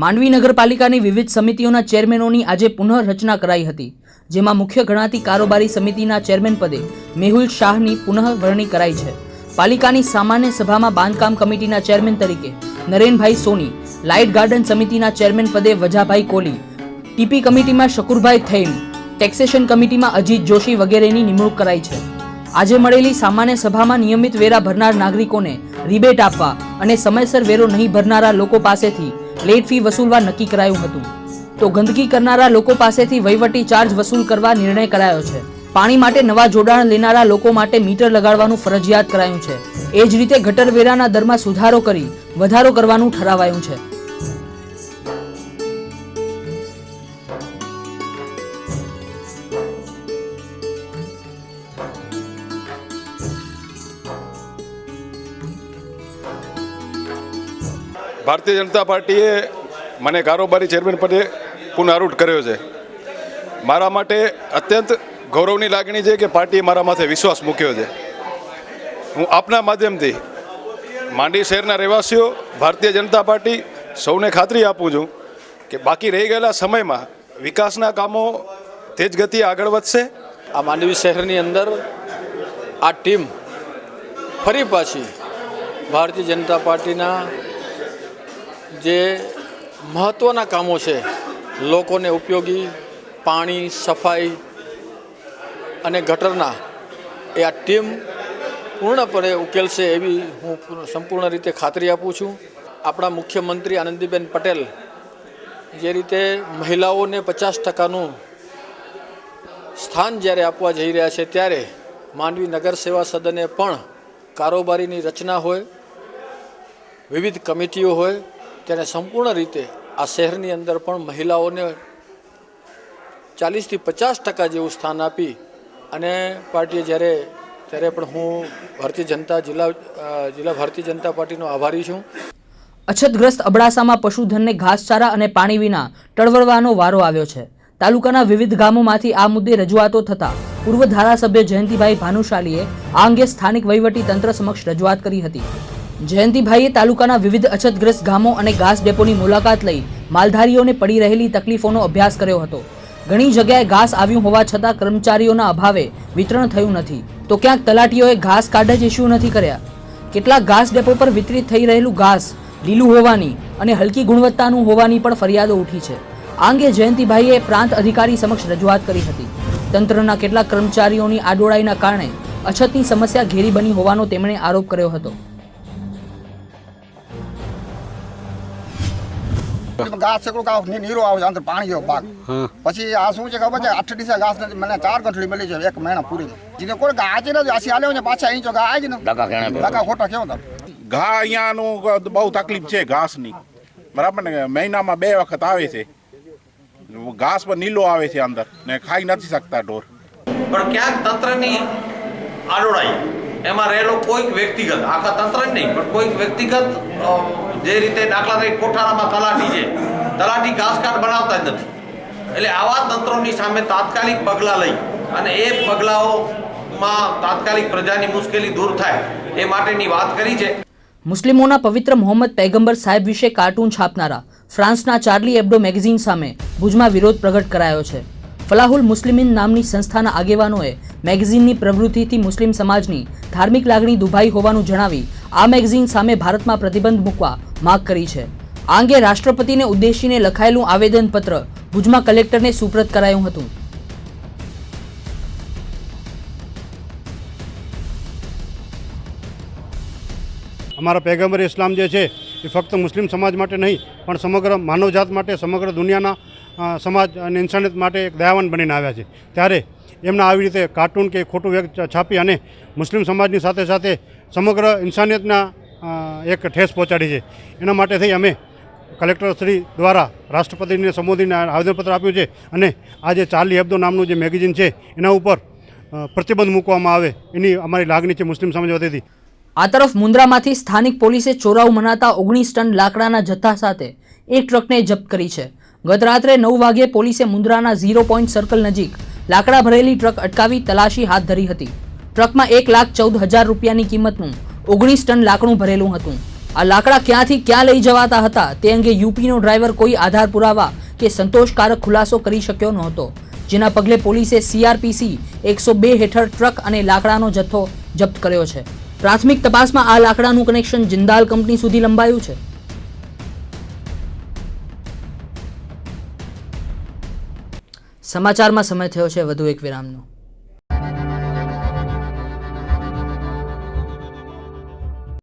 માંડવી નગરપાલિકાની વિવિધ સમિતિઓના ચેરમેનોની આજે પુનઃરચના કરાઈ હતી, જેમાં મુખ્ય ગણાતી કારોબારી સમિતિના ચેરમેન પદે મેહુલ શાહની પુનઃવરણી કરાઈ છે. પાલિકાની સામાન્ય સભામાં બાંધકામ કમિટીના ચેરમેન તરીકે નરેનભાઈ સોની, લાઇટ ગાર્ડન સમિતિના ચેરમેન પદે વજાભાઈ કોલી, ટીપી કમિટીમાં શકુરભાઈ થૈમ, ટેક્સેશન કમિટીમાં અજીત જોશી વગેરેની નિમણૂક કરાઈ છે. આજે મળેલી સામાન્ય સભામાં નિયમિત વેરા ભરનાર નાગરિકોને રિબેટ આપવા અને સમયસર વેરો નહીં ભરનારા લોકો પાસેથી લેટ ફી વસૂલવા નક્કી કરાયું હતું. તો ગંદકી કરનારા લોકો પાસેથી વહીવટી ચાર્જ વસૂલ કરવા નિર્ણય કરાયો છે. પાણી માટે નવા જોડાણ લેનારા લોકો માટે મીટર લગાડવાનું ફરજિયાત કરાયું છે. એ જ રીતે ગટર વેરાના દરમાં સુધારો કરી વધારો કરવાનું ઠરાવાયું છે. ભારતીય જનતા પાર્ટીએ મને કારોબારી ચેરમેન પદે પુનઃઆરૂઢ કર્યો છે. મારા માટે અત્યંત ગૌરવની લાગણી છે કે પાર્ટીએ મારા માથે વિશ્વાસ મૂક્યો છે. હું આપના માધ્યમથી માંડવી શહેરના રહેવાસીઓ, ભારતીય જનતા પાર્ટી સૌને ખાતરી આપું છું કે બાકી રહી ગયેલા સમયમાં વિકાસના કામો તેજ ગતિએ આગળ વધશે. આ માંડવી શહેરની અંદર આ ટીમ ફરી પાછી ભારતીય જનતા પાર્ટીના જે મહત્ત્વના કામો છે, લોકોને ઉપયોગી પાણી, સફાઈ અને ગટરના, એ આ ટીમ પૂર્ણપણે ઉકેલશે એવી હું સંપૂર્ણ રીતે ખાતરી આપું છું. આપણા મુખ્યમંત્રી આનંદીબેન પટેલ જે રીતે મહિલાઓને 50% સ્થાન જ્યારે આપવા જઈ રહ્યા છે, ત્યારે માંડવી નગર સેવા સદને પણ કારોબારીની રચના હોય, વિવિધ કમિટીઓ હોય, ત્યારે સંપૂર્ણ રીતે આ શહેરની અંદર પણ મહિલાઓને 40 થી 50% જેવું સ્થાન આપી અને પાર્ટીએ ત્યારે પણ હું જિલ્લા ભારતીય જનતા પાર્ટીનો આભારી છું. અછતગ્રસ્ત અબડાસામાં પશુધનને ઘાસચારા અને પાણી વિના ટળવળવાનો વારો આવ્યો છે. તાલુકાના વિવિધ ગામોમાંથી આ મુદ્દે રજૂઆતો થતા પૂર્વ ધારાસભ્ય જયંતિભાઈ ભાનુશાલીએ આ અંગે સ્થાનિક વહીવટી તંત્ર સમક્ષ રજૂઆત કરી હતી. જયંતિભાઈએ તાલુકાના વિવિધ અછતગ્રસ્ત ગામો અને ઘાસ ડેપોની મુલાકાત લઈ માલધારીઓને પડી રહેલી તકલીફોનો અભ્યાસ કર્યો હતો. ઘણી જગ્યાએ ઘાસ આવ્યું હોવા છતાં કર્મચારીઓના અભાવે વિતરણ થયું નથી, તો ક્યાંક તલાટીઓએ ઘાસ કાર્ડ જ ઇસ્યુ નથી કર્યા. કેટલાક ઘાસ ડેપો પર વિતરિત થઈ રહેલું ઘાસ લીલું હોવાની અને હલકી ગુણવત્તાનું હોવાની પણ ફરિયાદો ઉઠી છે. આ અંગે જયંતિભાઈએ પ્રાંત અધિકારી સમક્ષ રજૂઆત કરી હતી. તંત્રના કેટલાક કર્મચારીઓની આડોડાઈના કારણે અછતની સમસ્યા ઘેરી બની હોવાનો તેમણે આરોપ કર્યો હતો. ઘાસ છે કોઈ નીરો આવે છે, અંદર પાણી જેવો ભાગ. પછી આ શું છે ખબર છે, 8 દિવસે ઘાસ નથી, મને 4 ગંઠડી મળી છે 1 મહિના પૂરી. જીને કોઈ ઘા જ નથી, આસી આલે પાછા અહીં જો ઘા આવી ને ડકા ખોટા કેવો હતા. ઘા અહીંયાનું બહુ તકલીફ છે ઘાસની, બરાબર ને. મહિનામાં 2 વખત આવે છે ઘાસ, પર નીલો આવે છે અંદર ને ખાઈ નથી શકતા ઢોર. પણ ક્યાંક તંત્રની આડોડાઈ, એમાં રહેલો કોઈક વ્યક્તિગત, આખા તંત્ર જ નહીં પણ કોઈક વ્યક્તિગત, જે રીતે દાખલા તરીકે કોઠારામાં તલાટી છે, તલાટી ઘાસ કાર્ડ બનાવતા જ નથી. એટલે આવા તંત્રોની સામે તાત્કાલિક પગલાં લઈ અને એ પગલાઓમાં તાત્કાલિક પ્રજાની મુશ્કેલી દૂર થાય એ માટેની વાત કરી છે. મુસ્લિમોના પવિત્ર મોહમ્મદ પૈગંબર સાહેબ વિશે કાર્ટૂન છાપનારા ફ્રાન્સના ચાર્લી એબ્ડો મેગેઝિન સામે ભુજમાં વિરોધ પ્રગટ કરાયો છે. ફલાહુલ મુસ્લિમીન નામની સંસ્થાના આગેવાનોએ મેગેઝિનની પ્રવૃત્તિથી મુસ્લિમ સમાજની ધાર્મિક લાગણી દુભાઈ હોવાનું જણાવી આ મેગેઝિન સામે ભારતમાં પ્રતિબંધ મૂકવા માંગ કરી છે. આ અંગે રાષ્ટ્રપતિને ઉદ્દેશીને લખાયેલું આવેદનપત્ર ભુજમાં કલેક્ટરને સુપ્રત કરાયું હતું. અમારા પૈગંબર ઇસ્લામ જે છે એ ફક્ત મુસ્લિમ સમાજ માટે નહીં પણ સમગ્ર માનવજાત માટે, સમગ્ર દુનિયાના સમાજ અને ઇન્સાનિયત માટે એક દયાવાન બનીને આવ્યા છે. ત્યારે એમના આવી રીતે કાર્ટૂન કે ખોટું છાપી અને મુસ્લિમ સમાજની સાથે સાથે સમગ્ર ઇન્સાનિયતના એક ઠેસ પહોંચાડી છે. એના માટે થઈ અમે કલેક્ટર શ્રી દ્વારા રાષ્ટ્રપતિને સંબોધીને આવેદનપત્ર આપ્યું છે અને આ જે ચાર્લી એબ્દો નામનું જે મેગેઝિન છે એના ઉપર પ્રતિબંધ મૂકવામાં આવે એની અમારી લાગણી છે મુસ્લિમ સમાજ વતીથી. આ તરફ મુન્દ્રામાંથી સ્થાનિક પોલીસે ચોરાઉ મનાતા 19 ટન લાકડાના જથ્થા સાથે એક ટ્રકને જપ્ત કરી છે. ગત રાત્રે 9 વાગ્યે પોલીસે મુન્દ્રાના 0 પોઈન્ટ સર્કલ નજીક લાકડા ભરેલી ટ્રક અટકાવી તલાશી હાથ ધરી હતી. ટ્રકમાં 1,14,000 રૂપિયાની કિંમતનું 19 ટન લાકડું ભરેલું હતું. આ લાકડા ક્યાંથી ક્યાં લઈ જવાતા હતા તે અંગે યુપીનો ડ્રાઈવર કોઈ આધાર પુરાવા કે સંતોષકારક ખુલાસો કરી શક્યો નહોતો, જેના પગલે પોલીસે CRPC 102 હેઠળ ટ્રક અને લાકડાનો જથ્થો જપ્ત કર્યો છે. પ્રાથમિક તપાસમાં આ લાકડાનું કનેક્શન જિંદાલ કંપની સુધી લંબાયું છે. સમાચારમાં સમય થયો છે વધુ એક વિરામનો.